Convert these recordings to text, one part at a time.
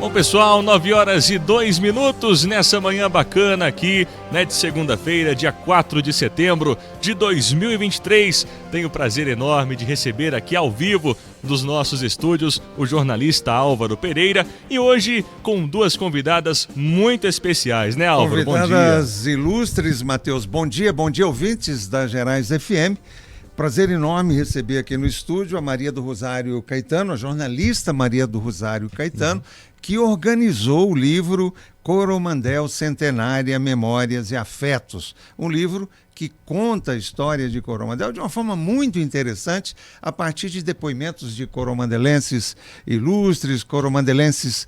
Bom, pessoal, 9h02 nessa manhã bacana aqui, né, de segunda-feira, dia 4 de setembro de 2023. Tenho o prazer enorme de receber aqui ao vivo dos nossos estúdios o jornalista Álvaro Pereira e hoje com duas convidadas muito especiais, né, Álvaro? Convidadas bom dia. Ilustres, Matheus. Bom dia, ouvintes da Gerais FM. Prazer enorme receber aqui no estúdio a Maria do Rosário Caetano, a jornalista Maria do Rosário Caetano, que organizou o livro Coromandel Centenária, Memórias e Afetos. Um livro que conta a história de Coromandel de uma forma muito interessante, a partir de depoimentos de coromandelenses ilustres, coromandelenses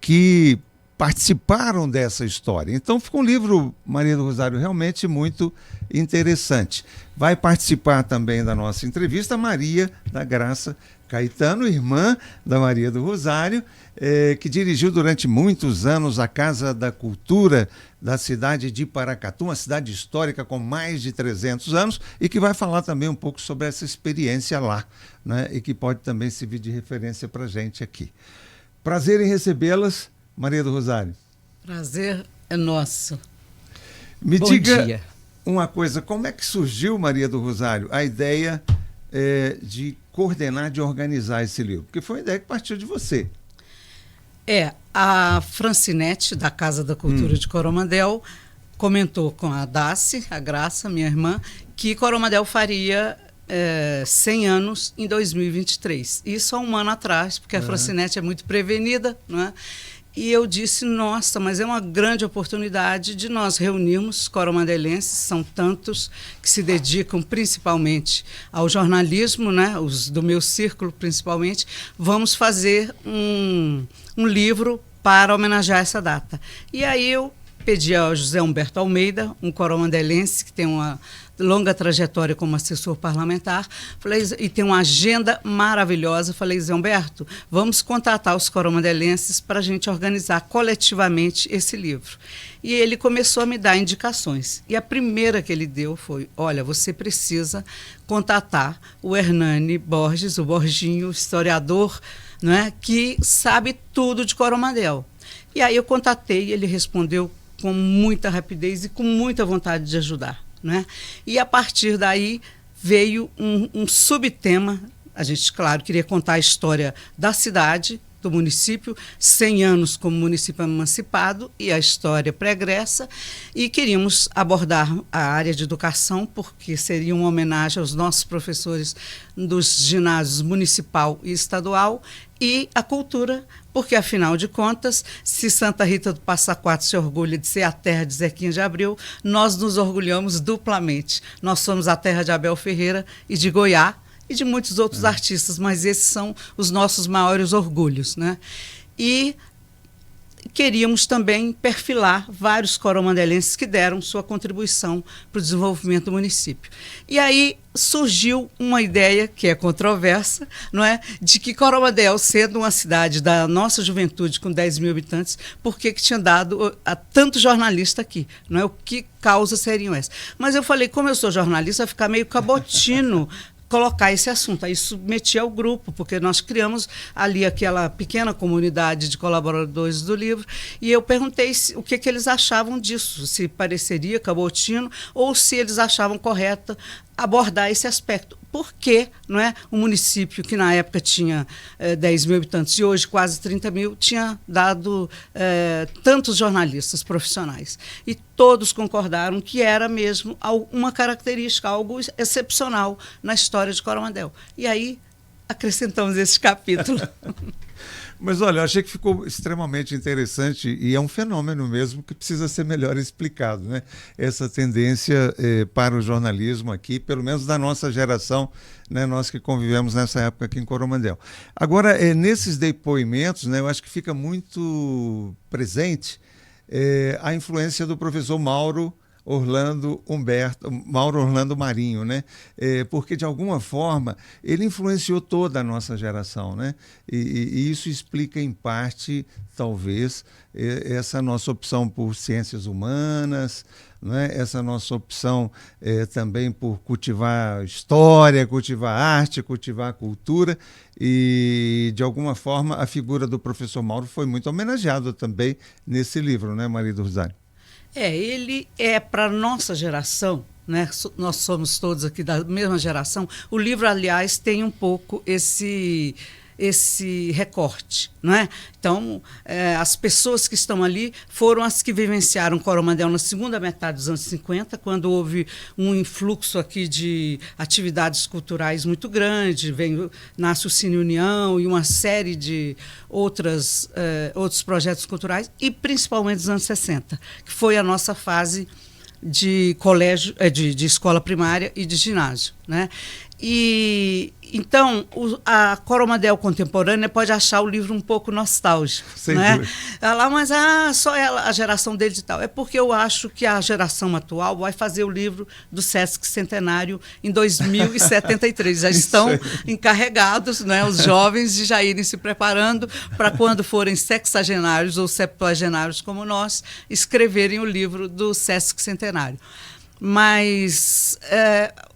que participaram dessa história. Então ficou um livro, Maria do Rosário, realmente muito interessante. Vai participar também da nossa entrevista Maria da Graça Caetano, irmã da Maria do Rosário, que dirigiu durante muitos anos a Casa da Cultura da cidade de Paracatu, uma cidade histórica com mais de 300 anos, e que vai falar também um pouco sobre essa experiência lá, né? E que pode também servir de referência para a gente aqui. Prazer em recebê-las, Maria do Rosário. Prazer é nosso. Me Bom diga dia. Uma coisa, como é que surgiu, Maria do Rosário, a ideia de coordenar, de organizar esse livro? Porque foi uma ideia que partiu de você. A Francinete, da Casa da Cultura de Coromandel, comentou com a Daci, a Graça, minha irmã, que Coromandel faria 100 anos em 2023. Isso há um ano atrás, porque a Francinete é muito prevenida, não é? E eu disse, nossa, mas é uma grande oportunidade de nós reunirmos coromandelenses, são tantos que se dedicam principalmente ao jornalismo, né? Os do meu círculo principalmente, vamos fazer um livro para homenagear essa data. E aí eu pedi ao José Humberto Almeida, um coromandelense que tem uma longa trajetória como assessor parlamentar, falei, e tem uma agenda maravilhosa. Falei, Zé Humberto, vamos contatar os coromandelenses para a gente organizar coletivamente esse livro. E ele começou a me dar indicações. E a primeira que ele deu foi, olha, você precisa contatar o Hernani Borges, o Borginho, historiador, não é, que sabe tudo de Coromandel. E aí eu contatei e ele respondeu com muita rapidez e com muita vontade de ajudar. Né? E a partir daí veio um subtema. A gente, claro, queria contar a história da cidade, do município, 100 anos como município emancipado e a história pregressa, e queríamos abordar a área de educação, porque seria uma homenagem aos nossos professores dos ginásios municipal e estadual, e a cultura, porque, afinal de contas, se Santa Rita do Passa Quatro se orgulha de ser a terra de Zequinha de Abreu, nós nos orgulhamos duplamente. Nós somos a terra de Abel Ferreira e de Goiás, e de muitos outros artistas, mas esses são os nossos maiores orgulhos, né? E queríamos também perfilar vários coromandelenses que deram sua contribuição para o desenvolvimento do município. E aí surgiu uma ideia, que é controversa, não é? De que Coromandel, sendo uma cidade da nossa juventude com 10 mil habitantes, por que tinha dado a tanto jornalista aqui? Não é? O que causas seriam essas? Mas eu falei, como eu sou jornalista, vai ficar meio cabotino colocar esse assunto. Aí submeti ao grupo, porque nós criamos ali aquela pequena comunidade de colaboradores do livro, e eu perguntei o que eles achavam disso, se pareceria cabotino ou se eles achavam correto abordar esse aspecto. Por que, não é, um município que na época tinha 10 mil habitantes e hoje quase 30 mil tinha dado tantos jornalistas profissionais? E todos concordaram que era mesmo uma característica, algo excepcional na história de Coromandel. E aí acrescentamos esse capítulo. Mas olha, eu achei que ficou extremamente interessante e é um fenômeno mesmo que precisa ser melhor explicado, né? Essa tendência para o jornalismo aqui, pelo menos da nossa geração, né? Nós que convivemos nessa época aqui em Coromandel. Agora, nesses depoimentos, né, eu acho que fica muito presente a influência do professor Mauro Mauro Orlando Marinho, né? Porque, de alguma forma, ele influenciou toda a nossa geração, né? E isso explica, em parte, talvez, essa nossa opção por ciências humanas, né? Essa nossa opção também por cultivar história, cultivar arte, cultivar cultura. E, de alguma forma, a figura do professor Mauro foi muito homenageada também nesse livro, né, Maria do Rosário? Ele é para a nossa geração, né? Nós somos todos aqui da mesma geração. O livro, aliás, tem um pouco esse recorte, não é? Então, as pessoas que estão ali foram as que vivenciaram Coromandel na segunda metade dos anos 50, quando houve um influxo aqui de atividades culturais muito grande, nasce o Cine União e uma série de outros projetos culturais, e principalmente dos anos 60, que foi a nossa fase de colégio, de escola primária e de ginásio, né? E então a Coromandel contemporânea pode achar o livro um pouco nostálgico, né? Ela, mas só ela, a geração deles e tal. É porque eu acho que a geração atual vai fazer o livro do Sesc Centenário em 2073. Já estão encarregados, né, os jovens, de já irem se preparando para, quando forem sexagenários ou septuagenários como nós, escreverem o livro do Sesc Centenário. Mas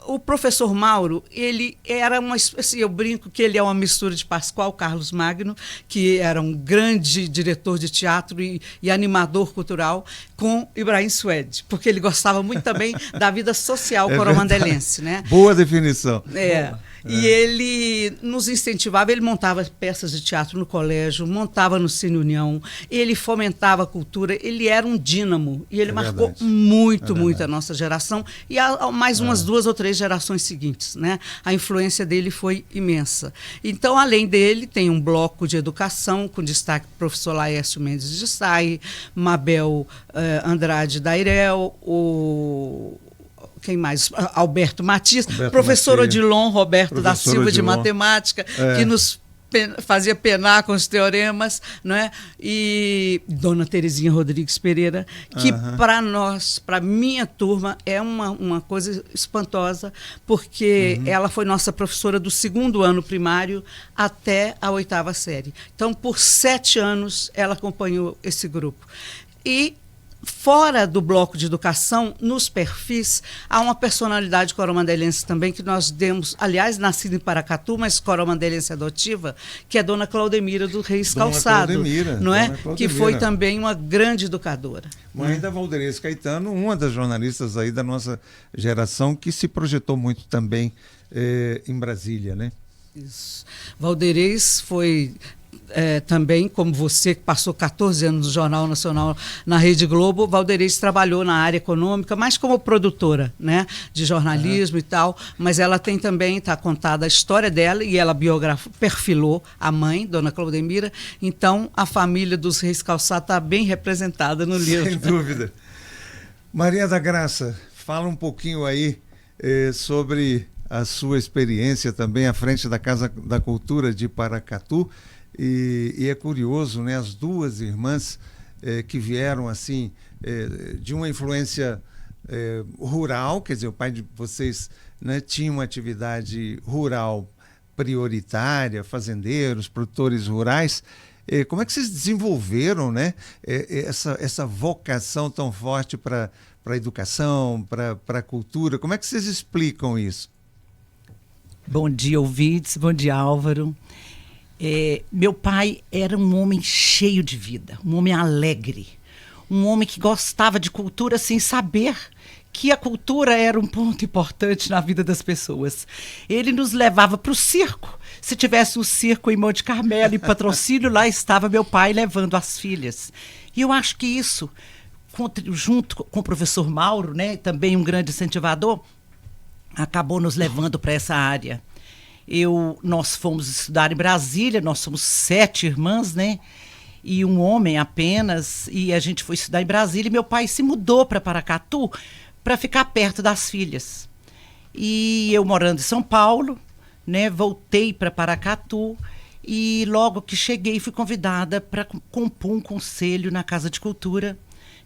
o professor Mauro, ele era assim, eu brinco que ele é uma mistura de Pascoal Carlos Magno, que era um grande diretor de teatro e animador cultural, com Ibrahim Suede, porque ele gostava muito também da vida social coromandelense, né? Boa definição. E ele nos incentivava, ele montava peças de teatro no colégio, montava no Cine União, ele fomentava a cultura, ele era um dínamo, e ele marcou muito a nossa geração e mais umas 2 ou 3 gerações seguintes, né? A influência dele foi imensa. Então, além dele, tem um bloco de educação, com destaque para o professor Laércio Mendes de Sá, Mabel Andrade Dairel, quem mais? Alberto Matias, professor Odilon Roberto da Silva, de matemática, que nos fazia penar com os teoremas, não é? E Dona Terezinha Rodrigues Pereira, que para nós, para minha turma, é uma coisa espantosa, porque ela foi nossa professora do 2º ano primário até a 8ª série. Então, por 7 anos, ela acompanhou esse grupo. E fora do bloco de educação, nos perfis, há uma personalidade coromandelense também que nós demos, aliás, nascida em Paracatu, mas coromandelense adotiva, que é Dona Claudemira do Reis Calçado, não é? Que foi também uma grande educadora. Mãe da Valderez Caetano, uma das jornalistas aí da nossa geração, que se projetou muito também em Brasília, né? Isso. Valderez foi também, como você, que passou 14 anos no Jornal Nacional na Rede Globo, Valderez trabalhou na área econômica, mais como produtora, né, de jornalismo e tal, mas ela tem também, está contada a história dela, e ela perfilou a mãe, Dona Claudemira, então a família dos Reis Calçado está bem representada no livro. Sem dúvida. Maria da Graça, fala um pouquinho aí sobre a sua experiência também à frente da Casa da Cultura de Paracatu. E é curioso, né, as 2 irmãs que vieram assim de uma influência rural, quer dizer, o pai de vocês, né, tinha uma atividade rural prioritária, fazendeiros, produtores rurais. Como é que vocês desenvolveram, né, essa vocação tão forte para a educação, para a cultura? Como é que vocês explicam isso? Bom dia, ouvintes. Bom dia, Álvaro. Meu pai era um homem cheio de vida, um homem alegre, um homem que gostava de cultura sem saber que a cultura era um ponto importante na vida das pessoas. Ele nos levava para o circo. Se tivesse um circo em Monte Carmelo, em Patrocínio, lá estava meu pai levando as filhas. E eu acho que isso, junto com o professor Mauro, né, também um grande incentivador, acabou nos levando para essa área. Nós fomos estudar em Brasília, nós somos 7 irmãs, né? E um homem apenas, e a gente foi estudar em Brasília, e meu pai se mudou para Paracatu para ficar perto das filhas. E eu, morando em São Paulo, né, voltei para Paracatu, e logo que cheguei fui convidada para compor um conselho na Casa de Cultura,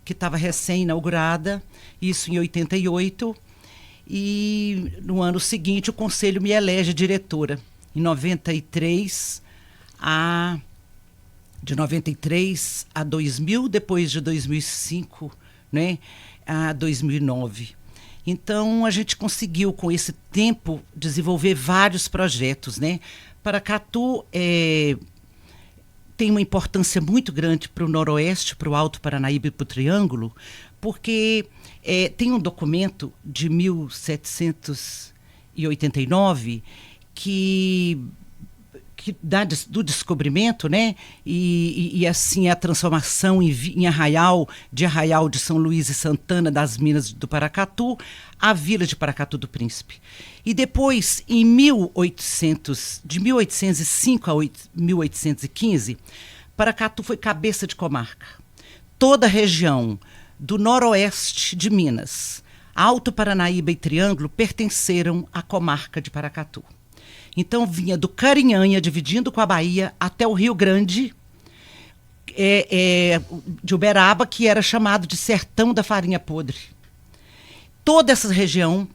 que estava recém-inaugurada, isso em 88, e no ano seguinte o conselho me elege diretora. Em 93 de 93 a 2000, depois de 2005, né, a 2009. Então, a gente conseguiu, com esse tempo, desenvolver vários projetos, né? Paracatu tem uma importância muito grande para o Noroeste, para o Alto Paranaíba e para o Triângulo, porque tem um documento de 1789 que dá do descobrimento, né? E assim a transformação em Arraial de São Luís e Santana, das Minas do Paracatu, a vila de Paracatu do Príncipe. E depois, de 1805 a 1815, Paracatu foi cabeça de comarca. Toda a região do noroeste de Minas, Alto Paranaíba e Triângulo pertenceram à comarca de Paracatu. Então vinha do Carinhanha, dividindo com a Bahia, até o Rio Grande, de Uberaba, que era chamado de Sertão da Farinha Podre. Toda essa região...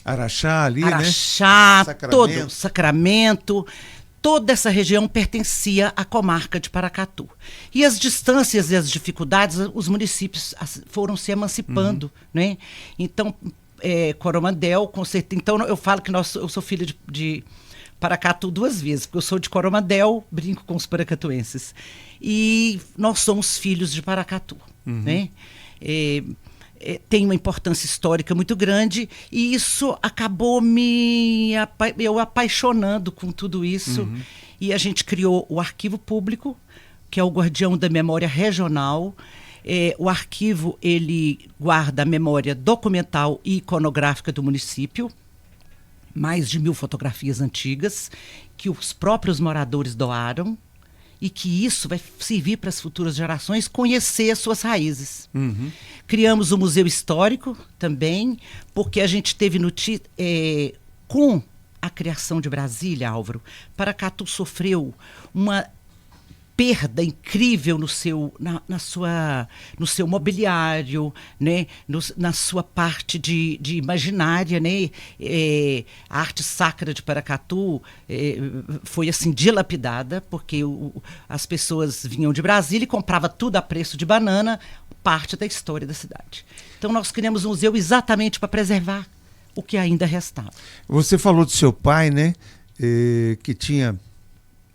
Araxá ali, Araxá, né? Sacramento, toda essa região pertencia à comarca de Paracatu. E as distâncias e as dificuldades, os municípios foram se emancipando, né? Então, Coromandel, com certeza... Então, eu falo que eu sou filha de Paracatu 2 vezes, porque eu sou de Coromandel, brinco com os paracatuenses. E nós somos filhos de Paracatu, né? Tem uma importância histórica muito grande, e isso acabou eu apaixonando com tudo isso. E a gente criou o Arquivo Público, que é o guardião da memória regional. O arquivo, ele guarda a memória documental e iconográfica do município, mais de 1000 fotografias antigas, que os próprios moradores doaram, e que isso vai servir para as futuras gerações conhecer as suas raízes. Criamos o Museu Histórico também, porque a gente teve com a criação de Brasília, Álvaro, Paracatu sofreu uma perda incrível no seu mobiliário, né? Na sua parte de imaginária, né? A arte sacra de Paracatu foi assim dilapidada, porque as pessoas vinham de Brasília e compravam tudo a preço de banana, parte da história da cidade. Então nós criamos um museu exatamente para preservar o que ainda restava. Você falou do seu pai, né? Que tinha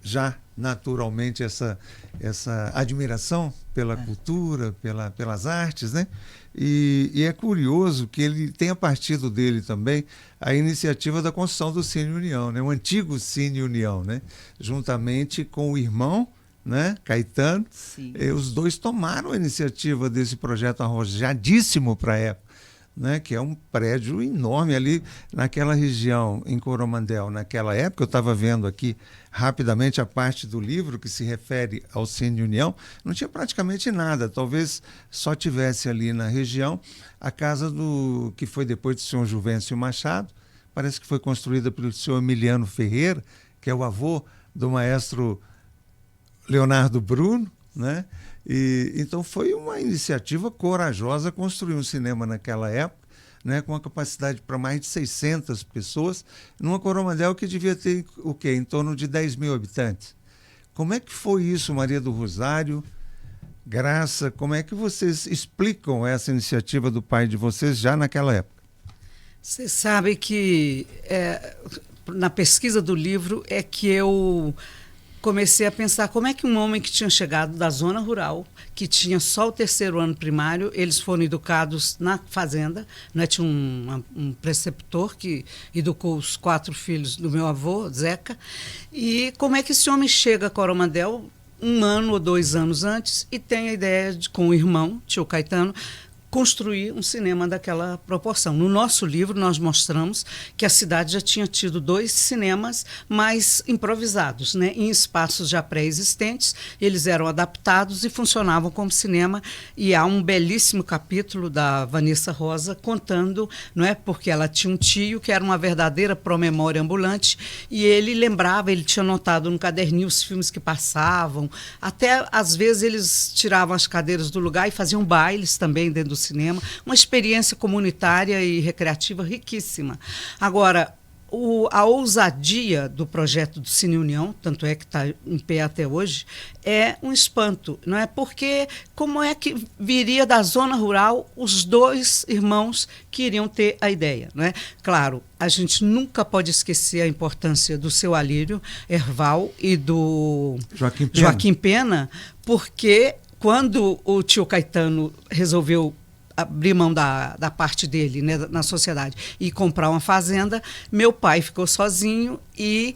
já naturalmente essa admiração pela cultura, pelas artes, né? E é curioso que ele tenha partido dele também a iniciativa da construção do Cine União, né? O antigo Cine União, né? Juntamente com o irmão, né? Caetano. Os dois tomaram a iniciativa desse projeto arrojadíssimo para a época, né, que é um prédio enorme ali naquela região, em Coromandel. Naquela época, eu estava vendo aqui rapidamente a parte do livro que se refere ao Cine União, não tinha praticamente nada, talvez só tivesse ali na região a casa que foi depois do senhor Juvencio Machado, parece que foi construída pelo senhor Emiliano Ferreira, que é o avô do maestro Leonardo Bruno, né? Então foi uma iniciativa corajosa construir um cinema naquela época, né, com uma capacidade para mais de 600 pessoas, numa Coromandel que devia ter o quê? Em torno de 10.000 habitantes. Como é que foi isso, Maria do Rosário, Graça? Como é que vocês explicam essa iniciativa do pai de vocês já naquela época? Você sabe que na pesquisa do livro é que eu comecei a pensar como é que um homem que tinha chegado da zona rural, que tinha só o 3º ano primário, eles foram educados na fazenda, né? Tinha um preceptor que educou os 4 filhos do meu avô, Zeca, e como é que esse homem chega a Coromandel 1 ano ou 2 anos antes e tem a ideia com o irmão, tio Caetano, construir um cinema daquela proporção. No nosso livro, nós mostramos que a cidade já tinha tido 2 cinemas mais improvisados, né, em espaços já pré-existentes. Eles eram adaptados e funcionavam como cinema. E há um belíssimo capítulo da Vanessa Rosa contando, não é, porque ela tinha um tio que era uma verdadeira promemória ambulante, e ele lembrava, ele tinha anotado no caderninho os filmes que passavam, até às vezes eles tiravam as cadeiras do lugar e faziam bailes também dentro do cinema, uma experiência comunitária e recreativa riquíssima. Agora, a ousadia do projeto do Cine União, tanto é que está em pé até hoje, é um espanto, não é? Porque como é que viria da zona rural os 2 irmãos que iriam ter a ideia, não é? Claro, a gente nunca pode esquecer a importância do seu Alírio Herval e do Joaquim Pena, porque quando o tio Caetano resolveu abrir mão da parte dele, né, na sociedade, e comprar uma fazenda, meu pai ficou sozinho e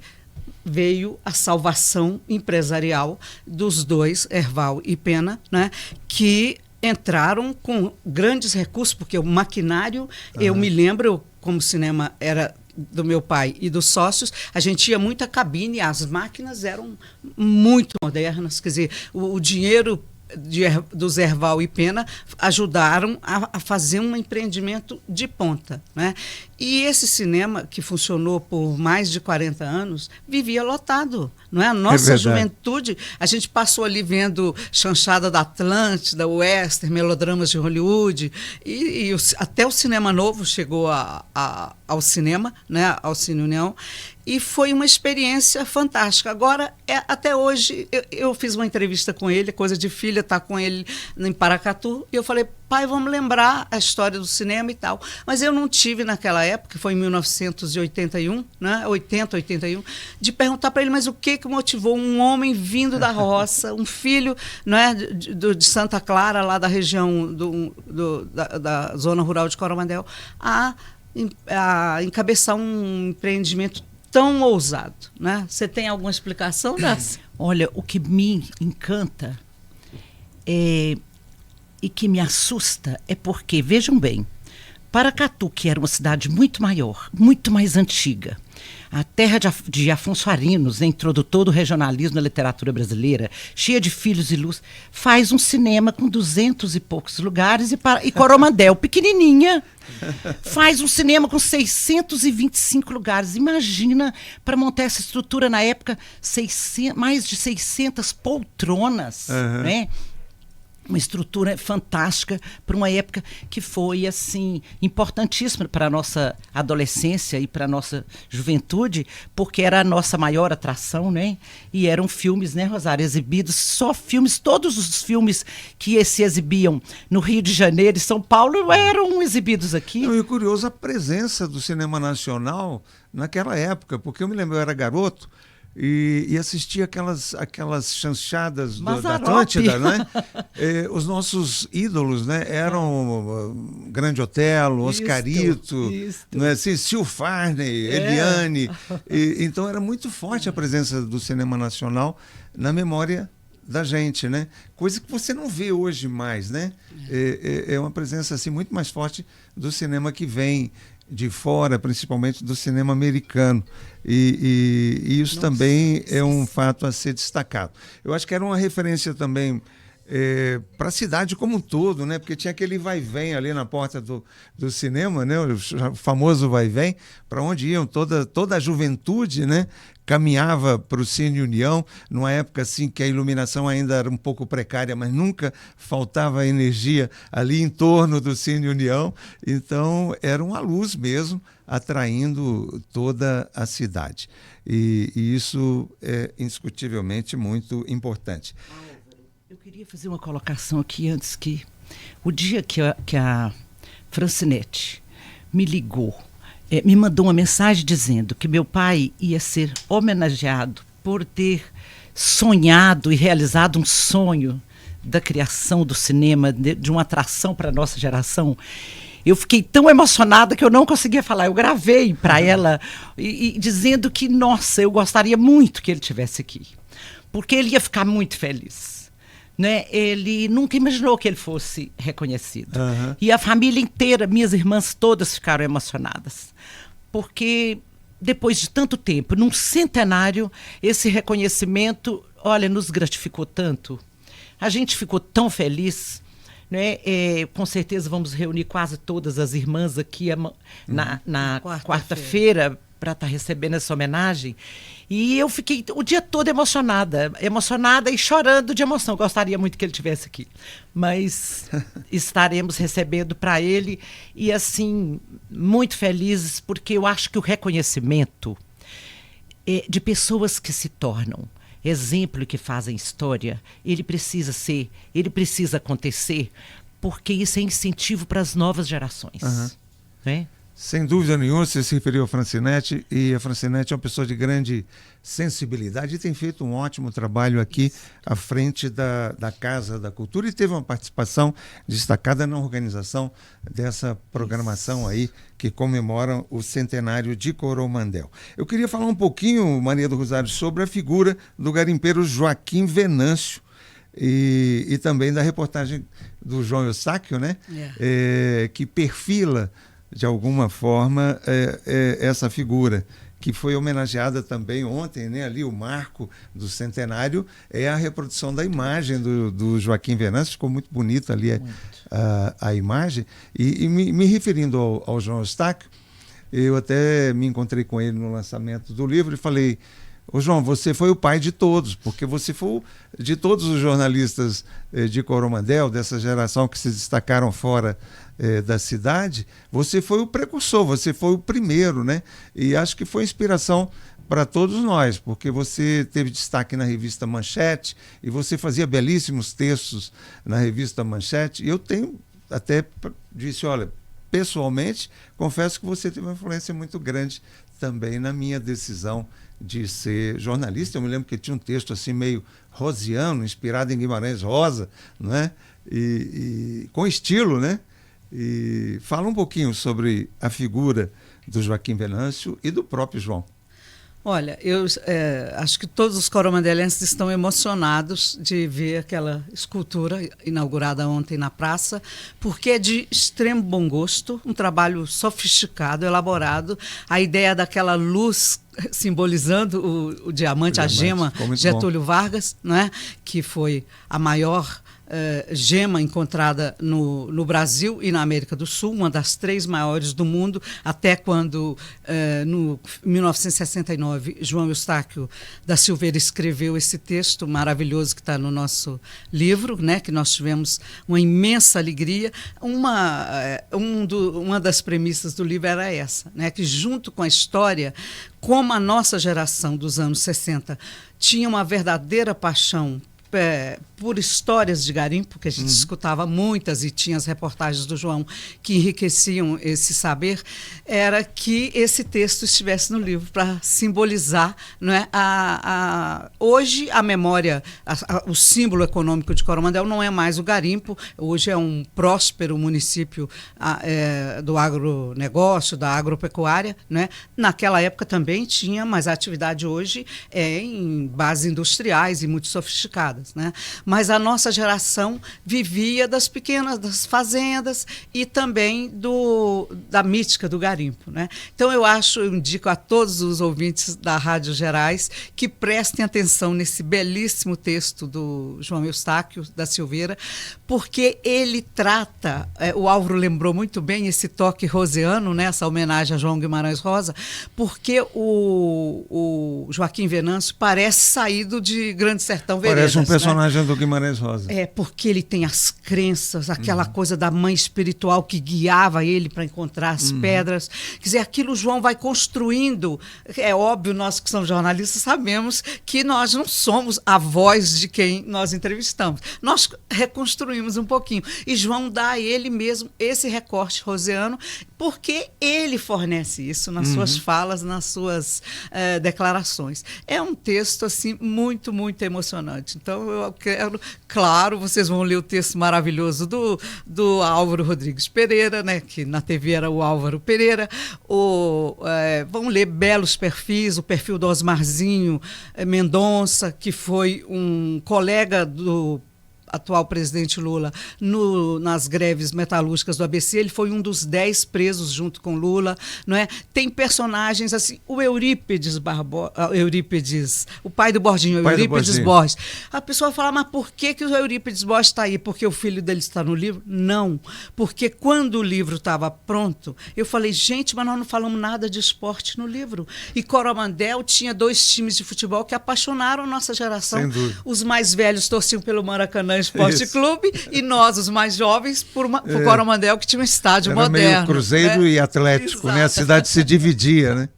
veio a salvação empresarial dos 2, Herval e Pena, né, que entraram com grandes recursos, porque o maquinário, eu me lembro, como o cinema era do meu pai e dos sócios, a gente ia muito à cabine, as máquinas eram muito modernas, quer dizer, o dinheiro dos Herval e Pena ajudaram a fazer um empreendimento de ponta, né? E esse cinema, que funcionou por mais de 40 anos, vivia lotado, não é? A nossa juventude, a gente passou ali vendo Chanchada da Atlântida, western, melodramas de Hollywood, e até o Cinema Novo chegou ao cinema, né? Ao Cine União, e foi uma experiência fantástica. Agora, até hoje, eu fiz uma entrevista com ele, coisa de filha, tá com ele em Paracatu, e eu falei, pai, vamos lembrar a história do cinema e tal. Mas eu não tive naquela época, foi em 1981, né, 81, de perguntar para ele, mas o que motivou um homem vindo da roça, um filho, né, de Santa Clara, lá da região da zona rural de Coromandel, a encabeçar um empreendimento tão ousado, né? Você tem alguma explicação, Dácia? Olha, o que me encanta e que me assusta é porque, vejam bem, Paracatu, que era uma cidade muito maior, muito mais antiga, a terra de Afonso Arinos, né, introdutor do regionalismo na literatura brasileira, cheia de filhos e luz, faz um cinema com 200 e poucos lugares, e Coromandel, pequenininha, faz um cinema com 625 lugares. Imagina, para montar essa estrutura na época, mais de 600 poltronas, né? Uma estrutura fantástica para uma época que foi assim importantíssima para a nossa adolescência e para a nossa juventude, porque era a nossa maior atração, né? E eram filmes, né, Rosário, exibidos, só filmes, todos os filmes que se exibiam no Rio de Janeiro e São Paulo eram exibidos aqui. Não, e curioso a presença do cinema nacional naquela época, porque eu me lembro, eu era garoto, e assistia aquelas chanchadas da Atlântida, né? Os nossos ídolos, né, eram Grande Otelo, Oscarito, né, assim, Sil Farney, Eliane. Então era muito forte a presença do cinema nacional na memória da gente, né? Coisa que você não vê hoje mais, né? É uma presença assim muito mais forte do cinema que vem de fora, principalmente do cinema americano. E isso também é um fato a ser destacado. Eu acho que era uma referência também para a cidade como um todo, né? Porque tinha aquele vai-vem ali na porta do cinema, né? O famoso vai-vem, para onde iam toda a juventude, né? Caminhava para o Cine União, numa época assim que a iluminação ainda era um pouco precária, mas nunca faltava energia ali em torno do Cine União. Então era uma luz mesmo, atraindo toda a cidade. E isso é indiscutivelmente muito importante. Eu queria fazer uma colocação aqui antes que... O dia que a Francinete me ligou, me mandou uma mensagem dizendo que meu pai ia ser homenageado por ter sonhado e realizado um sonho da criação do cinema, de uma atração para a nossa geração. Eu fiquei tão emocionada que eu não conseguia falar. Eu gravei para ela e dizendo que, nossa, eu gostaria muito que ele estivesse aqui, porque ele ia ficar muito feliz. né, ele nunca imaginou que ele fosse reconhecido. Aham. E a família inteira, minhas irmãs todas ficaram emocionadas. Porque depois de tanto tempo, num centenário, esse reconhecimento, olha, nos gratificou tanto. A gente ficou tão feliz, né? Com certeza vamos reunir quase todas as irmãs aqui na quarta-feira para estar recebendo essa homenagem. E eu fiquei o dia todo emocionada e chorando de emoção. Gostaria muito que ele estivesse aqui. Mas estaremos recebendo para ele e, assim, muito felizes, porque eu acho que o reconhecimento de pessoas que se tornam exemplo e que fazem história, ele precisa acontecer, porque isso é incentivo para as novas gerações. Né? Sem dúvida nenhuma, você se referiu a Francinete, e a Francinete é uma pessoa de grande sensibilidade e tem feito um ótimo trabalho aqui à frente da Casa da Cultura e teve uma participação destacada na organização dessa programação aí que comemora o centenário de Coromandel. Eu queria falar um pouquinho, Maria do Rosário, sobre a figura do garimpeiro Joaquim Venâncio, e também da reportagem do João Eustáquio, né? Que perfila de alguma forma essa figura, que foi homenageada também ontem, né? Ali o marco do centenário é a reprodução da imagem do Joaquim Venâncio, ficou muito bonita ali a imagem. E me referindo ao João Eustáquio, eu até me encontrei com ele no lançamento do livro e falei: ô João, você foi o pai de todos, porque você foi de todos os jornalistas de Coromandel, dessa geração que se destacaram fora da cidade, você foi o precursor, você foi o primeiro, né? E acho que foi inspiração para todos nós, porque você teve destaque na revista Manchete e você fazia belíssimos textos na revista Manchete, e eu tenho até disse, olha, pessoalmente, confesso que você teve uma influência muito grande também na minha decisão de ser jornalista. Eu me lembro que tinha um texto assim meio rosiano, inspirado em Guimarães Rosa, né? E com estilo, né? E fala um pouquinho sobre a figura do Joaquim Venâncio e do próprio João. Olha, eu acho que todos os coromandelenses estão emocionados de ver aquela escultura inaugurada ontem na praça, porque é de extremo bom gosto, um trabalho sofisticado, elaborado. A ideia daquela luz simbolizando o diamante, a gema Getúlio Vargas, né, que foi a maior gema encontrada no Brasil e na América do Sul, uma das 3 maiores do mundo, até quando, no 1969, João Eustáquio da Silveira escreveu esse texto maravilhoso que está no nosso livro, né, que nós tivemos uma imensa alegria. Uma das premissas do livro era essa, né, que junto com a história, como a nossa geração dos anos 60 tinha uma verdadeira paixão por histórias de garimpo, que a gente escutava muitas e tinha as reportagens do João que enriqueciam esse saber, era que esse texto estivesse no livro para simbolizar, não é, hoje a memória, o símbolo econômico de Coromandel não é mais o garimpo, hoje é um próspero município do agronegócio, da agropecuária, né? Naquela época também tinha, mas a atividade hoje é em bases industriais e muito sofisticadas. Né? Mas a nossa geração vivia das pequenas fazendas e também da mítica do garimpo. Né? Então eu indico a todos os ouvintes da Rádio Gerais que prestem atenção nesse belíssimo texto do João Eustáquio da Silveira, porque ele trata, o Álvaro lembrou muito bem esse toque rosiano, né? Essa homenagem a João Guimarães Rosa, porque o Joaquim Venâncio parece saído de Grande Sertão Veredas. Parece um personagem do Guimarães Rosa. Porque ele tem as crenças, aquela coisa da mãe espiritual que guiava ele para encontrar as pedras. Quer dizer, aquilo o João vai construindo. É óbvio, nós que somos jornalistas sabemos que nós não somos a voz de quem nós entrevistamos. Nós reconstruímos um pouquinho. E João dá a ele mesmo esse recorte rosiano, porque ele fornece isso nas suas falas, nas suas declarações. É um texto assim muito, muito emocionante. Então, eu quero, claro, vocês vão ler o texto maravilhoso do Álvaro Rodrigues Pereira, né, que na TV era o Álvaro Pereira, vão ler belos perfis, o perfil do Osmarzinho Mendonça, que foi um colega do atual presidente Lula nas greves metalúrgicas do ABC, ele foi um dos 10 presos junto com Lula, não é? Tem personagens assim, o Eurípides, o pai do Borginho, Eurípides Borges. A pessoa fala, mas por que o Eurípides Borges está aí? Porque o filho dele está no livro? Não, porque quando o livro estava pronto, eu falei, gente, mas nós não falamos nada de esporte no livro. E Coromandel tinha 2 times de futebol que apaixonaram a nossa geração. Os mais velhos torciam pelo Maracanã Esporte Clube e nós, os mais jovens, por Coromandel, que tinha um estádio Era moderno. Meio Cruzeiro, né? E Atlético, né? A cidade se dividia, né?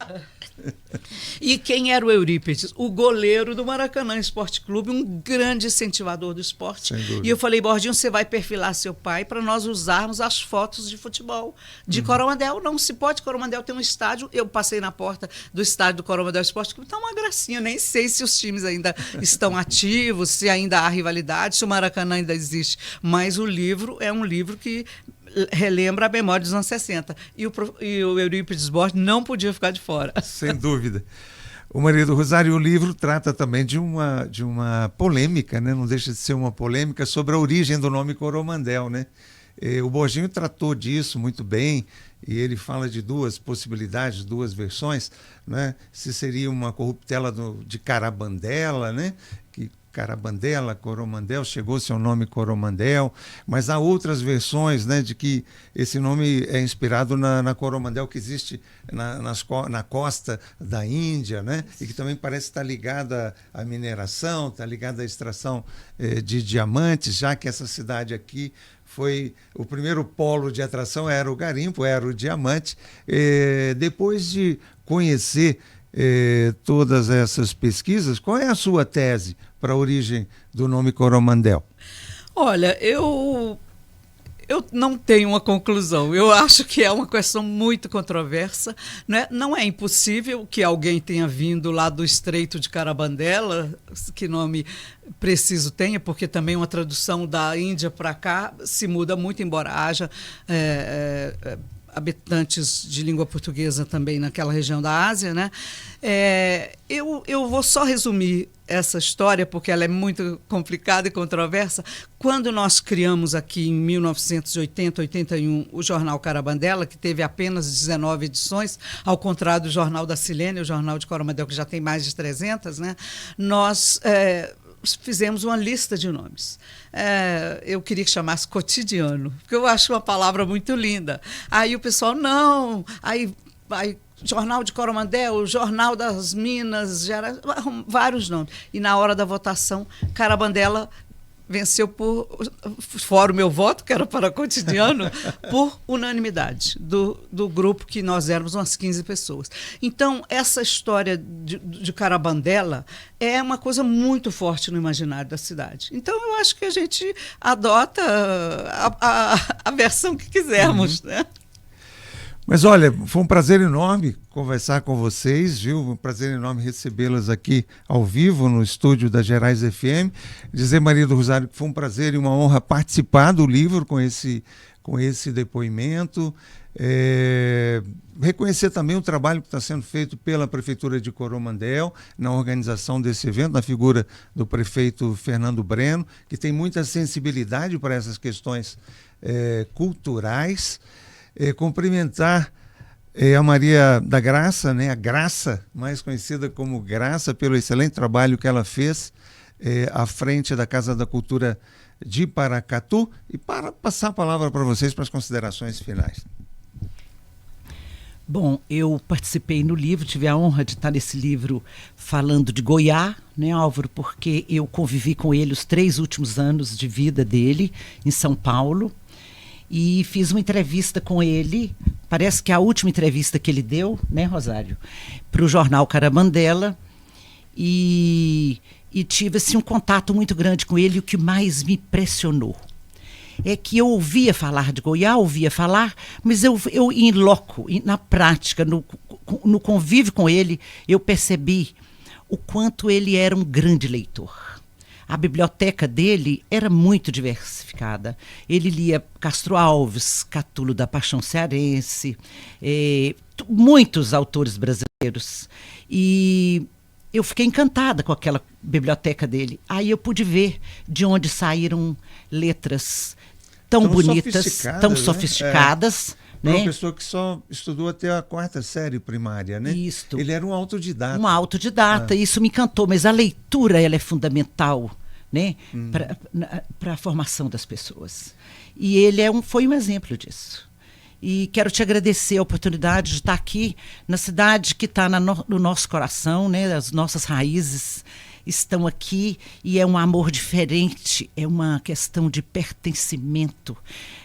E quem era o Eurípides? O goleiro do Maracanã Esporte Clube, um grande incentivador do esporte. E eu falei, Borginho, você vai perfilar seu pai para nós usarmos as fotos de futebol de Coromandel. Não se pode, Coromandel tem um estádio. Eu passei na porta do estádio do Coromandel Esporte Clube, está uma gracinha, nem sei se os times ainda estão ativos, se ainda há rivalidade, se o Maracanã ainda existe. Mas o livro é um livro que relembra a memória dos anos 60. E o Eurípides Borges não podia ficar de fora. Sem dúvida. O Maria do Rosário, o livro trata também de uma polêmica, né? Não deixa de ser uma polêmica sobre a origem do nome Coromandel, né? O Borginho tratou disso muito bem e ele fala de 2 possibilidades, 2 versões, né? Se seria uma corruptela de Carabandela, né? Que Carabandela, Coromandel, chegou-se ao nome Coromandel, mas há outras versões, né, de que esse nome é inspirado na Coromandel que existe na costa da Índia, né, e que também parece estar ligada à mineração, está ligada à extração de diamantes, já que essa cidade aqui foi o primeiro polo de atração, era o garimpo, era o diamante. Depois de conhecer todas essas pesquisas, qual é a sua tese para a origem do nome Coromandel? Olha, eu não tenho uma conclusão. Eu acho que é uma questão muito controversa, né? Não é impossível que alguém tenha vindo lá do Estreito de Carabandela, que nome preciso tenha, porque também uma tradução da Índia para cá se muda muito, embora haja habitantes de língua portuguesa também naquela região da Ásia, né? Eu vou só resumir essa história, porque ela é muito complicada e controversa. Quando nós criamos aqui, em 1980, 81, o Jornal Carabandela, que teve apenas 19 edições, ao contrário do Jornal da Silene, o Jornal de Coromandel, que já tem mais de 300, né? Nós fizemos uma lista de nomes. Eu queria que chamasse Cotidiano, porque eu acho uma palavra muito linda. Aí o pessoal, não, aí Jornal de Coromandel, Jornal das Minas, vários nomes. E na hora da votação, Carabandela venceu fora o meu voto, que era para Cotidiano, por unanimidade do grupo, que nós éramos umas 15 pessoas. Então, essa história de Carabandela é uma coisa muito forte no imaginário da cidade. Então, eu acho que a gente adota a versão que quisermos, né? Mas olha, foi um prazer enorme conversar com vocês, viu? Um prazer enorme recebê-las aqui ao vivo no estúdio da Gerais FM. Dizer, Maria do Rosário, que foi um prazer e uma honra participar do livro com esse depoimento. Reconhecer também o trabalho que está sendo feito pela Prefeitura de Coromandel na organização desse evento, na figura do prefeito Fernando Breno, que tem muita sensibilidade para essas questões culturais. Cumprimentar a Maria da Graça, né, a Graça, mais conhecida como Graça, pelo excelente trabalho que ela fez à frente da Casa da Cultura de Paracatu, e para passar a palavra para vocês para as considerações finais. Bom, eu participei no livro, tive a honra de estar nesse livro falando de Goiás, né, Álvaro, porque eu convivi com ele os 3 últimos anos de vida dele em São Paulo. E fiz uma entrevista com ele, parece que é a última entrevista que ele deu, né, Rosário, para o jornal Carabandela, e tive assim, um contato muito grande com ele. E o que mais me impressionou é que eu ouvia falar de Goiás, mas eu em loco, na prática, no convívio com ele, eu percebi o quanto ele era um grande leitor. A biblioteca dele era muito diversificada. Ele lia Castro Alves, Catulo da Paixão Cearense, muitos autores brasileiros. E eu fiquei encantada com aquela biblioteca dele. Aí eu pude ver de onde saíram letras tão bonitas, tão sofisticadas. Né? Uma pessoa que só estudou até a 4ª série primária, né? Isto. Ele era um autodidata. Um autodidata, isso me encantou. Mas a leitura, ela é fundamental, né? Para a formação das pessoas. E ele foi um exemplo disso. E quero te agradecer a oportunidade de estar aqui na cidade que está no nosso coração, né? As nossas raízes estão aqui e é um amor diferente, é uma questão de pertencimento.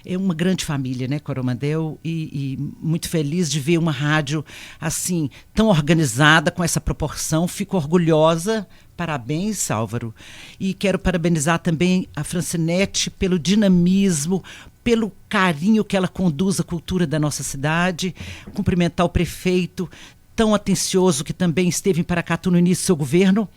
É uma grande família, né, Coromandel? E muito feliz de ver uma rádio assim, tão organizada, com essa proporção. Fico orgulhosa. Parabéns, Álvaro. E quero parabenizar também a Francinete pelo dinamismo, pelo carinho que ela conduz à cultura da nossa cidade. Cumprimentar o prefeito, tão atencioso, que também esteve em Paracatu no início do seu governo,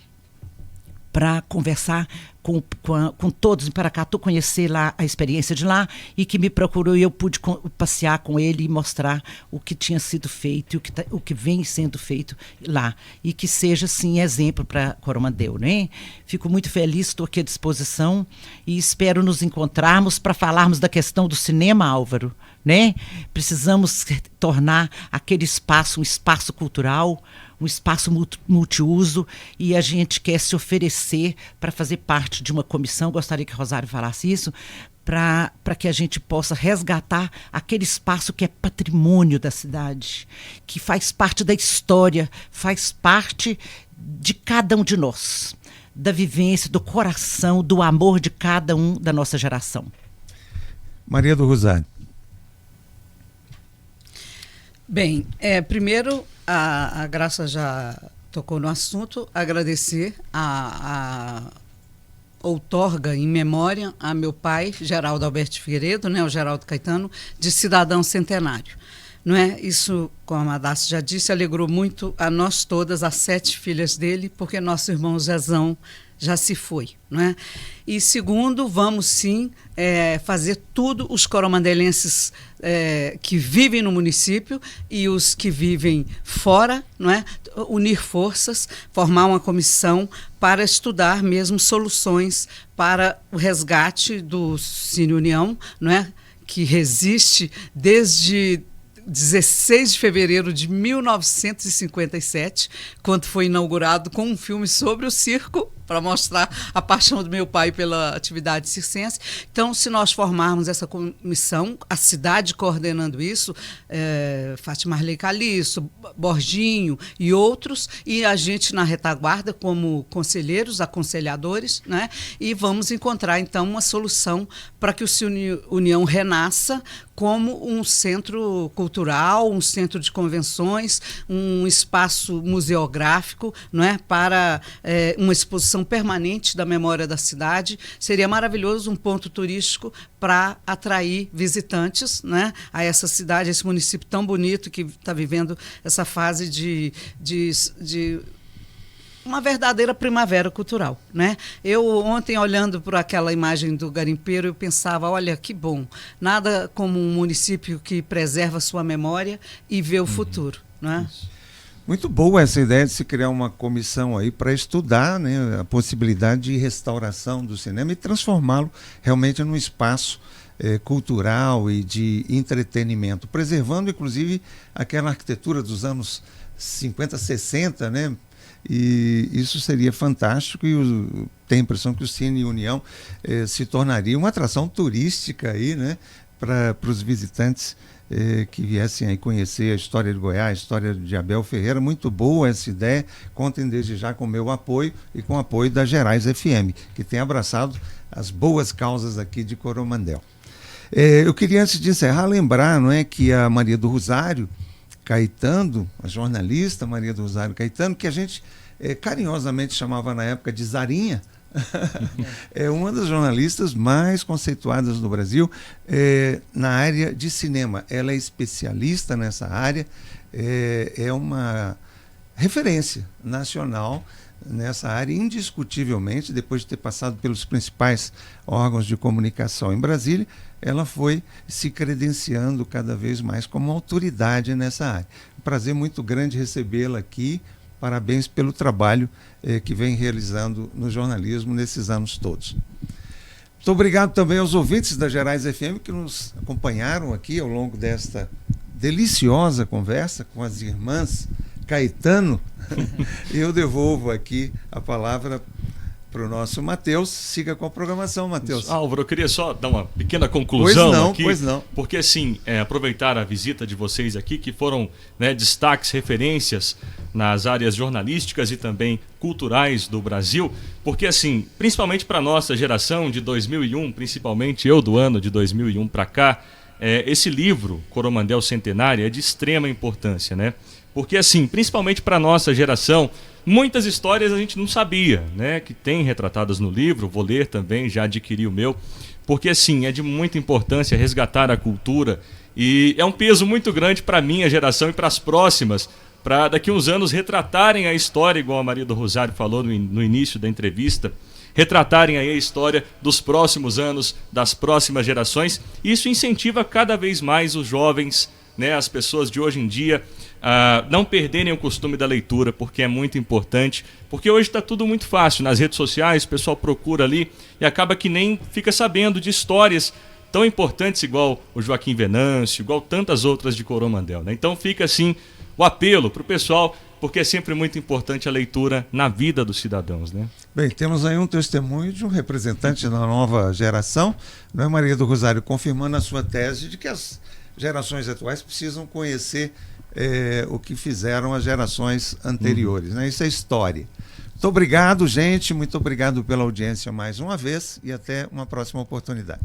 para conversar com todos em Paracatu, conhecer lá a experiência de lá, e que me procurou e eu pude passear com ele e mostrar o que tinha sido feito e o que vem sendo feito lá. E que seja, sim, exemplo para Coromandel, né? Fico muito feliz, estou aqui à disposição e espero nos encontrarmos para falarmos da questão do cinema, Álvaro, né? Precisamos tornar aquele espaço um espaço cultural, um espaço multiuso, e a gente quer se oferecer para fazer parte de uma comissão, gostaria que o Rosário falasse isso, para que a gente possa resgatar aquele espaço que é patrimônio da cidade, que faz parte da história, faz parte de cada um de nós, da vivência, do coração, do amor de cada um da nossa geração. Maria do Rosário. Bem, primeiro, a Graça já tocou no assunto, agradecer a outorga em memória a meu pai, Geraldo Alberto Figueiredo, né, o Geraldo Caetano, de cidadão centenário. Não é? Isso, como a Dácia já disse, alegrou muito a nós todas, as 7 filhas dele, porque nosso irmão Zezão já se foi. Não é? E segundo, vamos sim fazer tudo, os coromandelenses que vivem no município e os que vivem fora, não é? Unir forças, formar uma comissão para estudar mesmo soluções para o resgate do Cine União, não é? Que resiste desde 16 de fevereiro de 1957, quando foi inaugurado com um filme sobre o circo, para mostrar a paixão do meu pai pela atividade circense. Então, se nós formarmos essa comissão, a cidade coordenando isso, Fátima Arley Caliço, Borginho e outros, e a gente na retaguarda como conselheiros, aconselhadores, né? E vamos encontrar, então, uma solução para que o Cine União renasça como um centro cultural, um centro de convenções, um espaço museográfico, não é? Para uma exposição permanente da memória da cidade. Seria maravilhoso um ponto turístico para atrair visitantes, né, a essa cidade, a esse município tão bonito que está vivendo essa fase de uma verdadeira primavera cultural, né? Eu ontem, olhando por aquela imagem do garimpeiro, eu pensava, olha, que bom, nada como um município que preserva sua memória e vê o futuro, né? Muito boa essa ideia de se criar uma comissão aí para estudar, né, a possibilidade de restauração do cinema e transformá-lo realmente num espaço cultural e de entretenimento, preservando inclusive aquela arquitetura dos anos 50, 60, né? E isso seria fantástico, e tenho a impressão que o Cine União se tornaria uma atração turística aí, né, para os visitantes que viessem aí conhecer a história de Goiás, a história de Abel Ferreira. Muito boa essa ideia, contem desde já com o meu apoio e com o apoio da Gerais FM, que tem abraçado as boas causas aqui de Coromandel. Eu queria, antes de encerrar, lembrar, não é, que a Maria do Rosário Caetano, a jornalista Maria do Rosário Caetano, que a gente carinhosamente chamava na época de Zarinha, é uma das jornalistas mais conceituadas do Brasil na área de cinema. Ela é especialista nessa área, é uma referência nacional nessa área, indiscutivelmente. Depois de ter passado pelos principais órgãos de comunicação em Brasília, ela foi se credenciando cada vez mais como autoridade nessa área. Um prazer muito grande recebê-la aqui, Parabéns pelo trabalho que vem realizando no jornalismo nesses anos todos. Muito obrigado também aos ouvintes da Gerais FM que nos acompanharam aqui ao longo desta deliciosa conversa com as irmãs Caetano. Eu devolvo aqui a palavra para o nosso Matheus. Siga com a programação, Matheus. Álvaro, eu queria só dar uma pequena conclusão aqui. Pois não. Porque, assim, aproveitar a visita de vocês aqui, que foram, né, destaques, referências nas áreas jornalísticas e também culturais do Brasil, porque, assim, principalmente para a nossa geração de 2001, principalmente eu do ano de 2001 para cá, esse livro, Coromandel Centenário, é de extrema importância, né? Porque, assim, principalmente para a nossa geração, muitas histórias a gente não sabia, né? Que tem retratadas no livro, vou ler também, já adquiri o meu. Porque, assim, é de muita importância resgatar a cultura e é um peso muito grande para a minha geração e para as próximas, para daqui uns anos retratarem a história, igual a Maria do Rosário falou no início da entrevista, retratarem aí a história dos próximos anos, das próximas gerações. Isso incentiva cada vez mais os jovens, né, as pessoas de hoje em dia, não perderem o costume da leitura, porque é muito importante, porque hoje está tudo muito fácil, nas redes sociais o pessoal procura ali e acaba que nem fica sabendo de histórias tão importantes igual o Joaquim Venâncio, igual tantas outras de Coromandel, né? Então fica assim o apelo para o pessoal, porque é sempre muito importante a leitura na vida dos cidadãos, né? Bem, temos aí um testemunho de um representante da nova geração, não é, Maria do Rosário, confirmando a sua tese de que as gerações atuais precisam conhecer o que fizeram as gerações anteriores, né? Isso é história. Muito obrigado, gente, muito obrigado pela audiência mais uma vez e até uma próxima oportunidade.